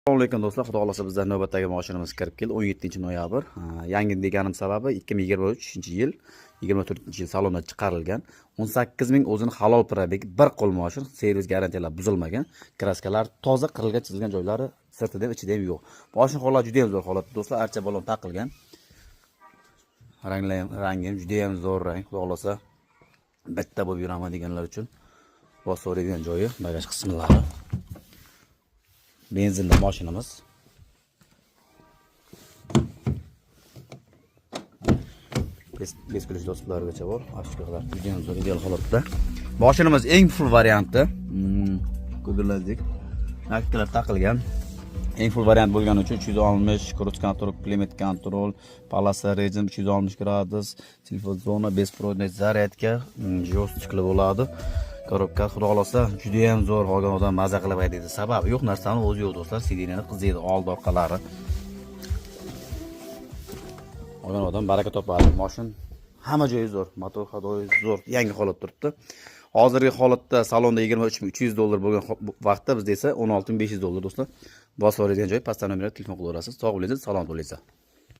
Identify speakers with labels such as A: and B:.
A: Assalomu alaykum do'stlar. Xudo xolasa bizdan navbatdagi mashinamiz kirib keldi. 17-noyabr. Yangi deganim sababi 2023-yil, 24-yil salondan chiqarilgan. 18 ming o'zini halol probeg, bir qo'l mashin, servis garantiyalar buzilmagan. Kraskalar toza, qirilgan, chizilgan joylari sirtida ham ichida ham yo'q. Mashin holati juda ham zo'r holatda do'stlar. Archa balon taqilgan. Rangi ham juda ham zo'r rang. Xudo xolasa bitta bo'lib yuraman deganlar uchun bosoradigan joyi bagaj qismlari. Benzinli mashinamiz. Bez kulish do'stlargacha bor. Ashkalar juda ham zo'r ideal holatda. Mashinamiz eng full varianti. Ko'rdik. Naktalar taqilgan. Eng full variant bo'lgani uchun 360 cruise control, climate control, palasa rejim 360 gradus, telefon zona, besprovодный zaryadka, jo'stikli bo'ladi. Korobka xudo xolasa juda ham zo'r, qolgan odam maza qilib aytadi. Sababi yo'q narsani o'zi yo'q do'stlar. Sidinani qiziydi, old orqalari. Qolgan odam baraka topadi. Mashin hamma joyi zo'r, motor hadoyi zo'r, yangi holatda turibdi. Hozirgi holatda salonda 23.300 dollar bo'lgan vaqtda bizda esa 16.500 dollar do'stlar. Bosib oladigan joy pastdan nomerga telefon qilaverasiz. Sog' bo'linglar, salom bo'linglar.